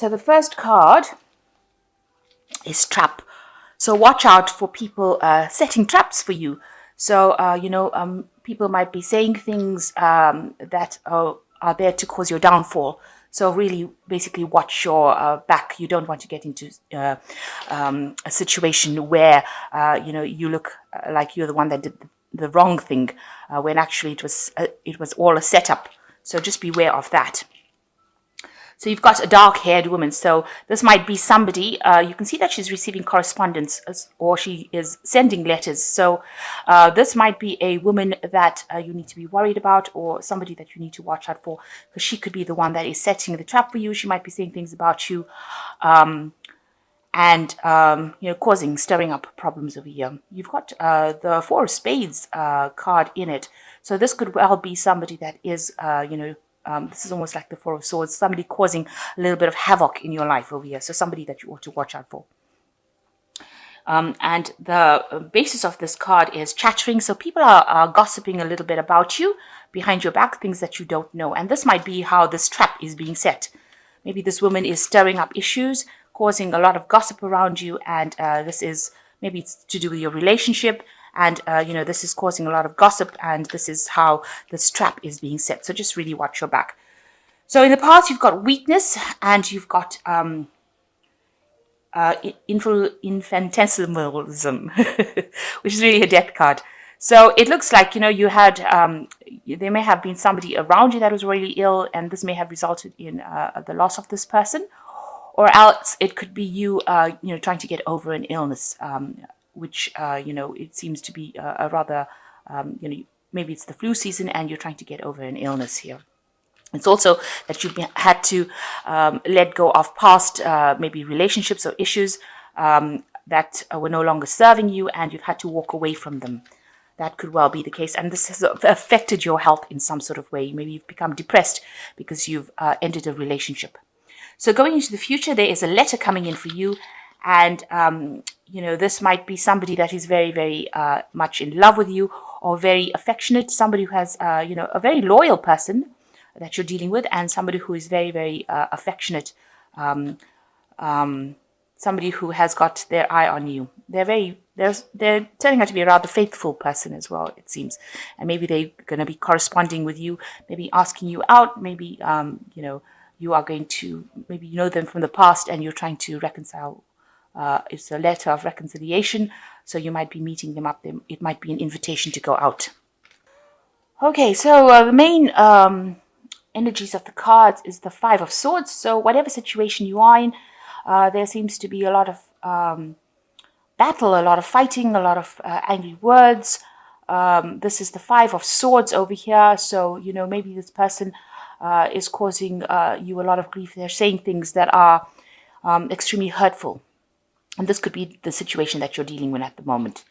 So the first card is trap. So watch out for people setting traps for you. So, people might be saying things that are there to cause your downfall. So really, basically, watch your back. You don't want to get into a situation where, you look like you're the one that did the wrong thing, when actually it was all a setup. So just beware of that. So you've got a dark-haired woman. So this might be somebody, you can see that she's receiving correspondence, or she is sending letters. So this might be a woman that you need to be worried about, or somebody that you need to watch out for, because she could be the one that is setting the trap for you. She might be saying things about you, and stirring up problems over here. You've got the Four of Spades card in it. So this could well be somebody that is, this is almost like the Four of Swords, somebody causing a little bit of havoc in your life over here. So somebody that you ought to watch out for. And the basis of this card is chattering. So people are gossiping a little bit about you behind your back, things that you don't know. And this might be how this trap is being set. Maybe this woman is stirring up issues, causing a lot of gossip around you. And this is, maybe it's to do with your relationship. And, this is causing a lot of gossip, and this is how this trap is being set. So just really watch your back. So in the past, you've got weakness, and you've got infantilism, which is really a death card. So it looks like, you had, there may have been somebody around you that was really ill, and this may have resulted in the loss of this person. Or else it could be you, trying to get over an illness, which, it seems to be a rather, maybe it's the flu season and you're trying to get over an illness here. It's also that you've had to let go of past, maybe relationships or issues that were no longer serving you, and you've had to walk away from them. That could well be the case. And this has affected your health in some sort of way. Maybe you've become depressed because you've ended a relationship. So going into the future, there is a letter coming in for you. And, this might be somebody that is very, very much in love with you, or very affectionate, somebody who has, a very loyal person that you're dealing with, and somebody who is very, very affectionate, somebody who has got their eye on you. They're turning out to be a rather faithful person as well, it seems. And maybe they're going to be corresponding with you, maybe asking you out, maybe, you are going to, maybe you know them from the past and you're trying to reconcile. It's a letter of reconciliation, so you might be meeting them up. It might be an invitation to go out. Okay, so the main energies of the cards is the Five of Swords. So whatever situation you are in, there seems to be a lot of battle, a lot of fighting, a lot of angry words. This is the Five of Swords over here. So, maybe this person is causing you a lot of grief. They're saying things that are extremely hurtful. And this could be the situation that you're dealing with at the moment.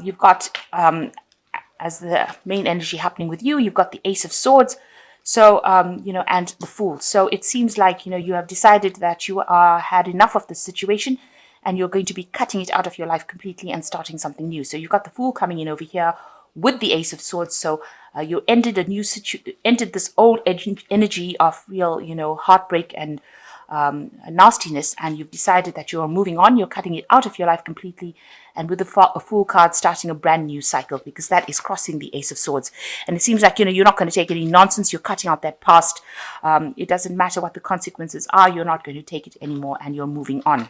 You've got, as the main energy happening with you, you've got the Ace of Swords. So, and the Fool. So it seems like, you have decided that you had enough of this situation, and you're going to be cutting it out of your life completely and starting something new. So you've got the Fool coming in over here with the Ace of Swords. So you ended this old energy of real, heartbreak and nastiness, and you've decided that you're moving on. You're cutting it out of your life completely, and with a Fool card, starting a brand new cycle, because that is crossing the Ace of Swords. And it seems like, you're not going to take any nonsense. You're cutting out that past. It doesn't matter what the consequences are. You're not going to take it anymore, and you're moving on.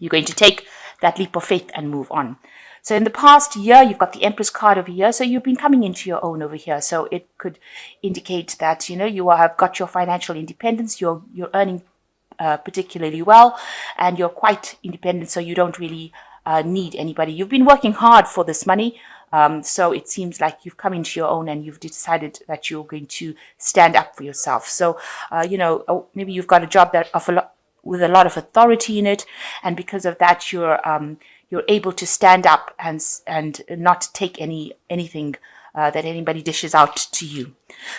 You're going to take that leap of faith and move on. So in the past year, you've got the Empress card over here. So you've been coming into your own over here. So it could indicate that, you have got your financial independence. You're earning particularly well, and you're quite independent. So you don't really need anybody. You've been working hard for this money. So it seems like you've come into your own, and you've decided that you're going to stand up for yourself. So, maybe you've got a job that with a lot of authority in it, and because of that, you're able to stand up and not take anything that anybody dishes out to you.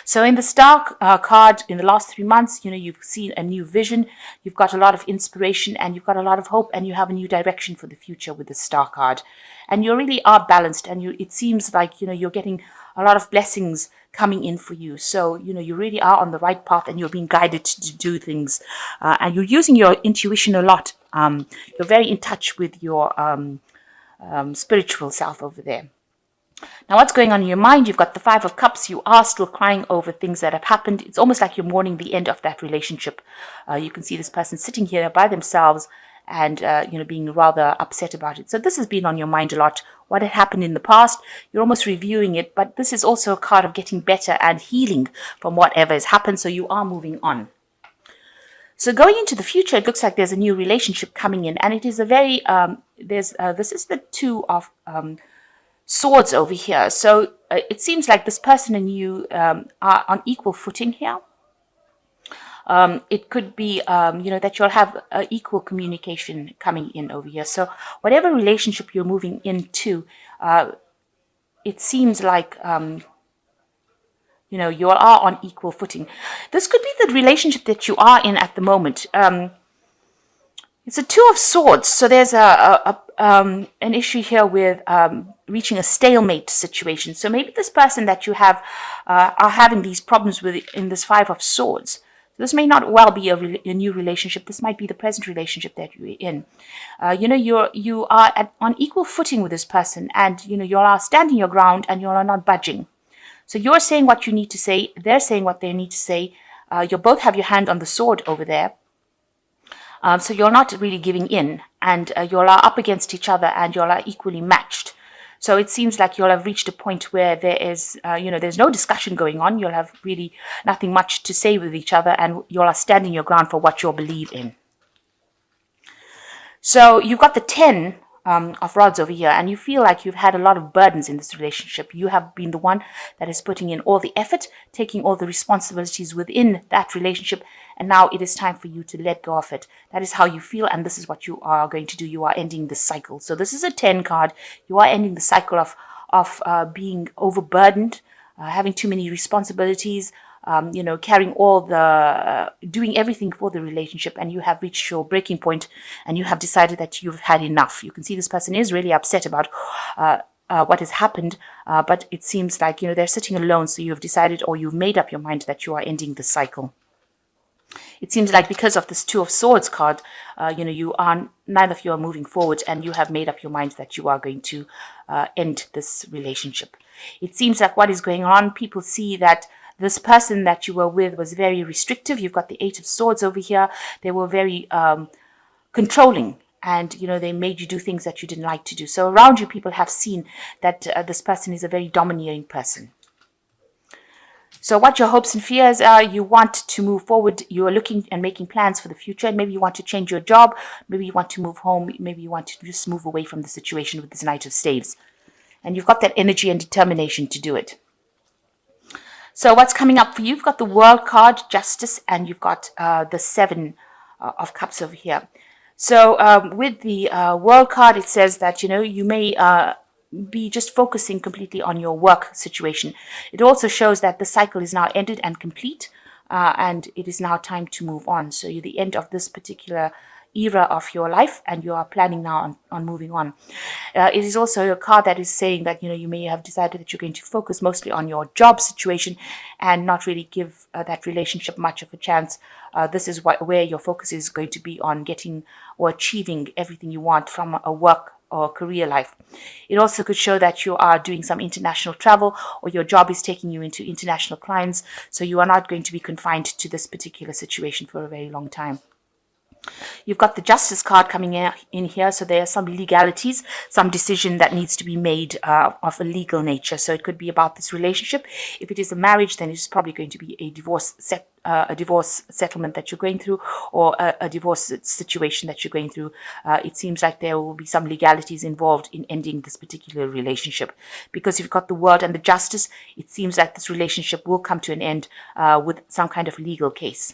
So in the star card, in the last 3 months, you've seen a new vision, you've got a lot of inspiration, and you've got a lot of hope, and you have a new direction for the future with the star card. And you really are balanced, and it seems like, you're getting a lot of blessings coming in for you. So, you really are on the right path, and you're being guided to do things. And you're using your intuition a lot. You're very in touch with your spiritual self over there. Now, what's going on in your mind? You've got the Five of Cups. You are still crying over things that have happened. It's almost like you're mourning the end of that relationship. You can see this person sitting here by themselves and, being rather upset about it. So this has been on your mind a lot. What had happened in the past, you're almost reviewing it, but this is also a card of getting better and healing from whatever has happened. So you are moving on. So going into the future, it looks like there's a new relationship coming in, and it is a very, this is the Two of Swords over here. So it seems like this person and you are on equal footing here. It could be, that you'll have equal communication coming in over here. So whatever relationship you're moving into, it seems like, you all are on equal footing. This could be the relationship that you are in at the moment. It's a Two of Swords. So there's an issue here with reaching a stalemate situation. So maybe this person that you have are having these problems with in this Five of Swords. This may not well be a new relationship. This might be the present relationship that you're in. You are on equal footing with this person, and you are standing your ground, and you are not budging. So you're saying what you need to say. They're saying what they need to say. You both have your hand on the sword over there. So you're not really giving in, and you're up against each other, and you're equally matched. So it seems like you'll have reached a point where there is, there's no discussion going on. You'll have really nothing much to say with each other, and you're standing your ground for what you believe in. So you've got the 10 of Rods over here, and you feel like you've had a lot of burdens in this relationship. You have been the one that is putting in all the effort, taking all the responsibilities within that relationship, and now it is time for you to let go of it. That is how you feel, and this is what you are going to do. You are ending the cycle. So this is a 10 card. You are ending the cycle of being overburdened, having too many responsibilities, carrying all the, doing everything for the relationship, and you have reached your breaking point, and you have decided that you've had enough. You can see this person is really upset about what has happened, but it seems like, they're sitting alone, so you've decided, or you've made up your mind that you are ending the cycle. It seems like because of this Two of Swords card, neither of you are moving forward, and you have made up your mind that you are going to end this relationship. It seems like what is going on, people see that this person that you were with was very restrictive. You've got the Eight of Swords over here. They were very controlling, and, they made you do things that you didn't like to do. So around you, people have seen that this person is a very domineering person. So what your hopes and fears are, you want to move forward. You are looking and making plans for the future. And maybe you want to change your job. Maybe you want to move home. Maybe you want to just move away from the situation with this Knight of Staves. And you've got that energy and determination to do it. So what's coming up for you? You've got the World card, Justice, and you've got the Seven of Cups over here. So with the World card, it says that, you may be just focusing completely on your work situation. It also shows that the cycle is now ended and complete, and it is now time to move on. So you're the end of this particular era of your life, and you are planning now on moving on. It is also a card that is saying that, you may have decided that you're going to focus mostly on your job situation and not really give that relationship much of a chance. This is where your focus is going to be, on getting or achieving everything you want from a work or career life. It also could show that you are doing some international travel, or your job is taking you into international clients, so you are not going to be confined to this particular situation for a very long time. You've got the Justice card coming in here, so there are some legalities, some decision that needs to be made of a legal nature. So it could be about this relationship. If it is a marriage, then it's probably going to be a divorce settlement that you're going through, or a divorce situation that you're going through. It seems like there will be some legalities involved in ending this particular relationship, because you've got the World and the Justice. It seems like this relationship will come to an end with some kind of legal case.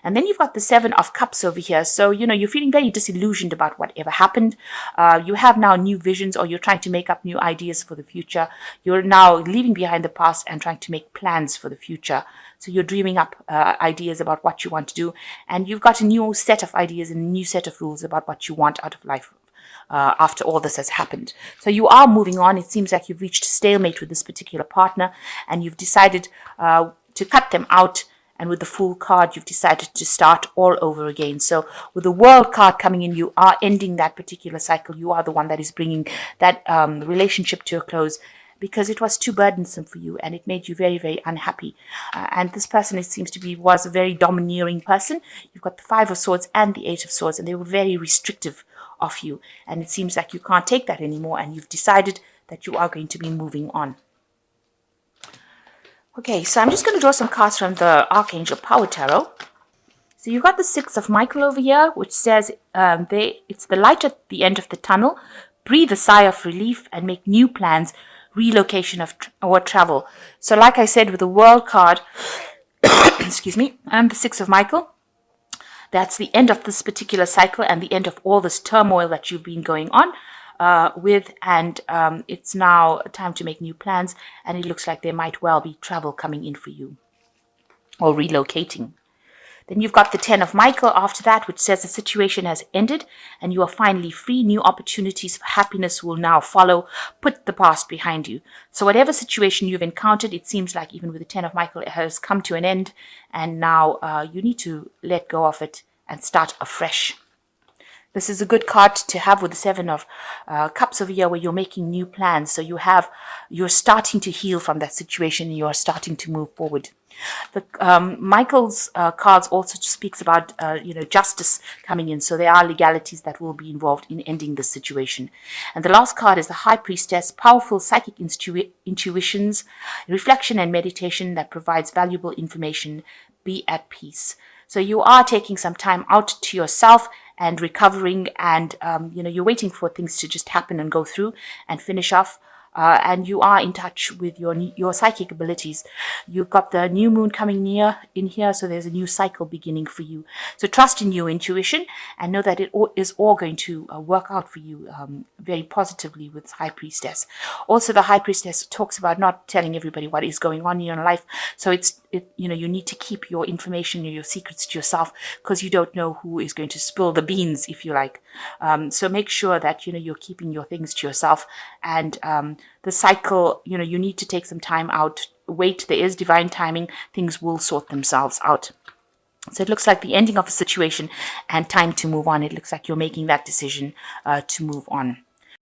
And then you've got the Seven of Cups over here. So, you're feeling very disillusioned about whatever happened. You have now new visions, or you're trying to make up new ideas for the future. You're now leaving behind the past and trying to make plans for the future. So you're dreaming up ideas about what you want to do. And you've got a new set of ideas and a new set of rules about what you want out of life. After all this has happened. So you are moving on. It seems like you've reached a stalemate with this particular partner, and you've decided to cut them out. And with the Fool card, you've decided to start all over again. So with the World card coming in, you are ending that particular cycle. You are the one that is bringing that relationship to a close, because it was too burdensome for you and it made you very, very unhappy. And this person, it seems to be, was a very domineering person. You've got the Five of Swords and the Eight of Swords, and they were very restrictive of you. And it seems like you can't take that anymore, and you've decided that you are going to be moving on. Okay, so I'm just going to draw some cards from the Archangel Power Tarot. So you've got the Six of Michael over here, which says it's the light at the end of the tunnel. Breathe a sigh of relief and make new plans, relocation or travel. So like I said, with the World card, excuse me, and the Six of Michael, that's the end of this particular cycle and the end of all this turmoil that you've been going on with. And it's now time to make new plans. And it looks like there might well be travel coming in for you, or relocating. Then you've got the Ten of Michael after that, which says the situation has ended and you are finally free. New opportunities for happiness will now follow. Put the past behind you. So whatever situation you've encountered, it seems like even with the Ten of Michael, it has come to an end. And now you need to let go of it and start afresh. This is a good card to have with the Seven of Cups over here, where you're making new plans. So you're starting to heal from that situation and you're starting to move forward. The Michael's cards also speaks about justice coming in. So there are legalities that will be involved in ending this situation. And the last card is the High Priestess, powerful psychic intuitions, reflection and meditation that provides valuable information. Be at peace. So you are taking some time out to yourself and recovering, and you're waiting for things to just happen and go through and finish off. And you are in touch with your psychic abilities. You've got the new moon coming in here, so there's a new cycle beginning for you. So trust in your intuition and know that it is all going to work out for you very positively with High Priestess. Also, the High Priestess talks about not telling everybody what is going on in your life. So you need to keep your information and your secrets to yourself, because you don't know who is going to spill the beans, if you like. So make sure that you're keeping your things to yourself. And the cycle, you need to take some time out. Wait, there is divine timing. Things will sort themselves out. So it looks like the ending of a situation and time to move on. It looks like you're making that decision to move on.